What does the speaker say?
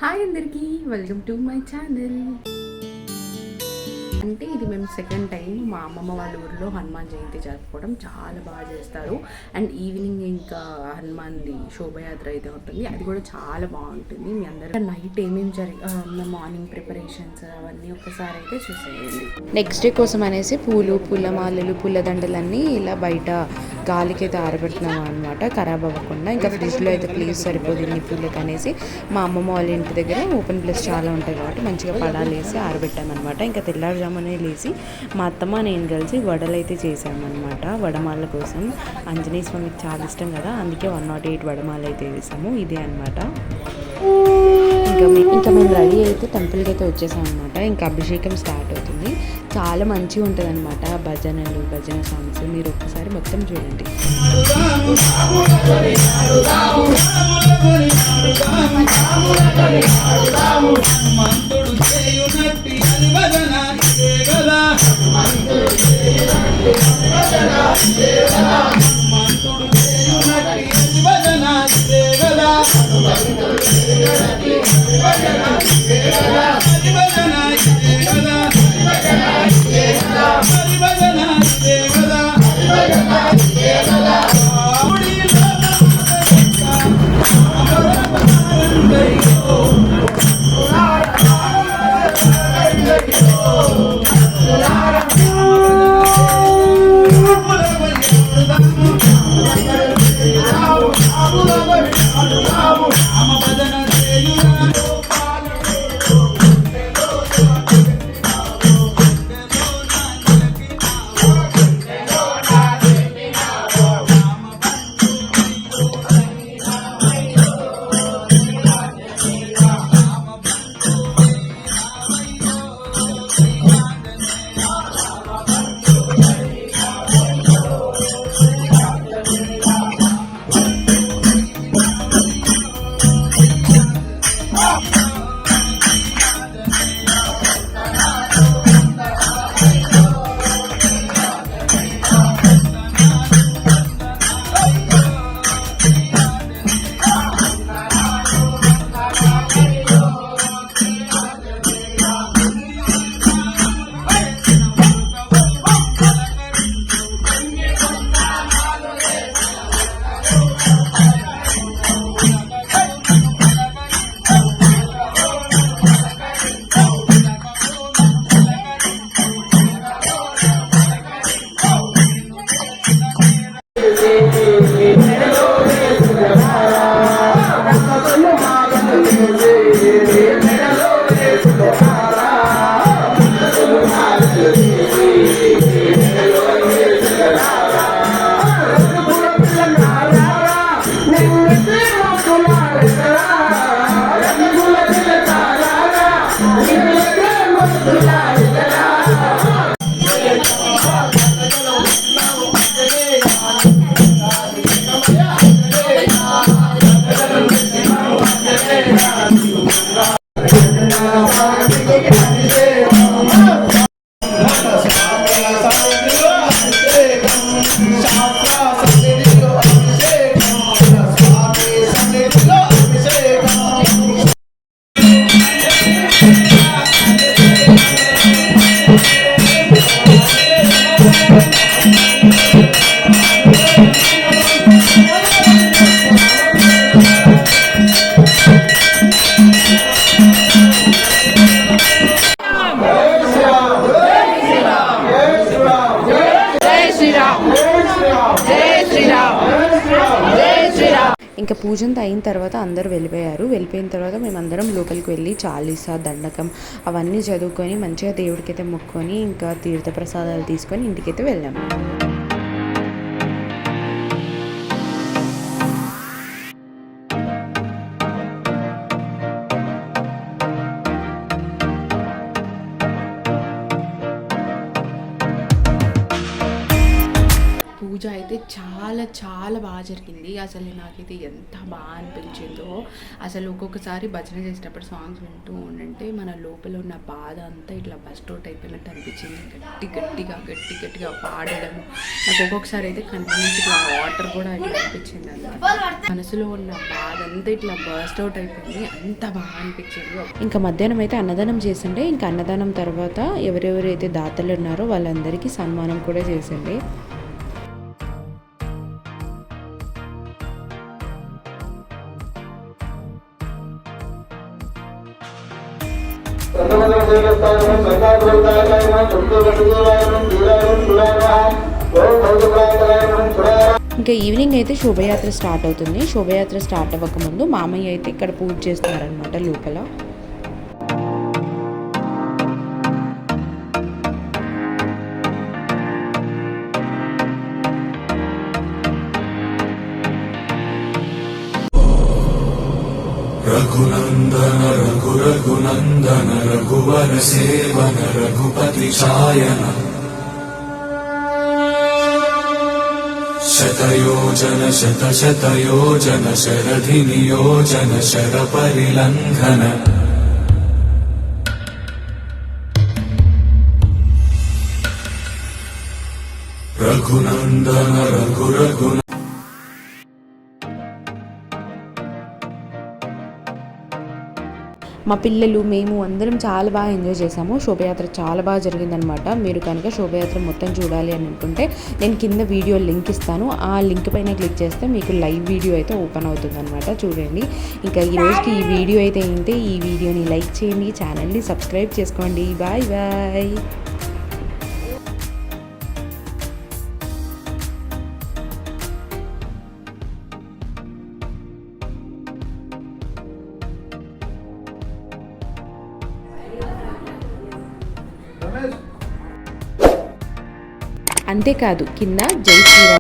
Hi అందరికీ, welcome to my channel. అంటే ఇది మేము సెకండ్ టైం మా అమ్మమ్మ వాళ్ళ ఊరిలో హనుమాన్ జయంతి జరుపుకోవడం చాలా బాగా చేస్తారు. అండ్ ఈవినింగ్ ఇంకా హనుమాన్ది శోభయాత్ర అయితే ఉంటుంది, అది కూడా చాలా బాగుంటుంది. మీ అందరూ నైట్ ఏమేమి మార్నింగ్ ప్రిపరేషన్స్ అవన్నీ ఒకసారి అయితే చూసేయండి. నెక్స్ట్ డే కోసం అనేసి పూలు, పూలమాలలు, పూలదండలన్నీ ఇలా బయట గాలికి అయితే ఆరబెడుతున్నాం అనమాట, ఖరాబ్ అవ్వకుండా. ఇంకా ఫ్రిడ్జ్లో అయితే ప్లేస్ సరిపోదు ఇన్ని పూలకి అనేసి మా అమ్మమ్మ వాళ్ళ ఇంటి దగ్గర ఓపెన్ ప్లేస్ చాలా ఉంటాయి కాబట్టి మంచిగా పడాలేసి ఆరబెట్టామన్నమాట. ఇంకా తెల్లారుజామునే లేచి మా అత్తమ్మ నేను కలిసి వడలు అయితే చేసామన్నమాట. వడమాల కోసం ఆంజనేయ స్వామికి చాలా ఇష్టం కదా, అందుకే 108 వడమాల అయితే వేసాము. ఇదే అనమాట. ఇంకా మేము రెడీ అయితే టెంపుల్కి అయితే వచ్చేసాం అనమాట. ఇంకా అభిషేకం స్టార్ట్ అవుతుంది. చాలా మంచిగా ఉంటుంది అనమాట భజన సాంగ్స్. మీరు ఒక్కసారి మొత్తం చూడండి. ఇంకా పూజంతా అయిన తర్వాత అందరూ వెళ్ళిపోయిన తర్వాత మేమందరం లోపలికి వెళ్ళి చాలీసా, దండకం అవన్నీ చదువుకొని మంచిగా దేవుడికైతే మొక్కుకొని ఇంకా తీర్థప్రసాదాలు తీసుకొని ఇంటికైతే వెళ్ళాము. పూజ పూజ అయితే చాలా చాలా బాగా జరిగింది. అసలు నాకైతే ఎంత బాగా అనిపించిందో, అసలు ఒక్కొక్కసారి భజన చేసేటప్పుడు సాంగ్స్ వింటూ ఉండంటే మన లోపల ఉన్న బాధ అంతా ఇట్లా బస్ట్ అవుట్ అయిపోయినట్టు అనిపించింది. గట్టిగా పాడడము, నాకు ఒక్కొక్కసారి అయితే కంటి నుంచి ఇట్లా వాటర్ కూడా ఇట్లా అనిపించింది అన్నమాట. మనసులో ఉన్న బాధ అంతా ఇట్లా బస్ట్ అవుట్ అయిపోయింది, అంత బాగా అనిపించింది. ఇంకా మధ్యాహ్నం అయితే అన్నదానం చేసిండే. ఇంకా అన్నదానం తర్వాత ఎవరెవరైతే దాతలు ఉన్నారో వాళ్ళందరికీ సన్మానం కూడా చేసిండే. ఇంకా ఈవినింగ్ అయితే శోభయాత్ర స్టార్ట్ అవుతుంది. శోభయాత్ర స్టార్ట్ అవ్వకముందు మామయ్య అయితే ఇక్కడ పూజ చేస్తున్నారనమాట లోపల. రఘునందన రఘునందన రఘువర సేవన రఘుపతి ఛాయన శతయోజన శతయోజన శరధి నియోజన శర పరిలంఘన రఘునందన రఘున మా పిల్లలు మేము అందరం చాలా బాగా ఎంజాయ్ చేసాము. శోభయాత్ర చాలా బాగా జరిగిందనమాట. మీరు కనుక శోభయాత్ర మొత్తం చూడాలి అని అనుకుంటే నేను కింద వీడియో లింక్ ఇస్తాను. ఆ లింక్ పైన క్లిక్ చేస్తే మీకు లైవ్ వీడియో అయితే ఓపెన్ అవుతుంది అనమాట. చూడండి. ఇంకా ఈ రోజుకి ఈ వీడియో అయితే ఏంటి, ఈ వీడియోని లైక్ చేయండి, ఛానల్ని సబ్స్క్రైబ్ చేసుకోండి. Bye bye. అంతేకాదు కింద జై శ్రీరామ్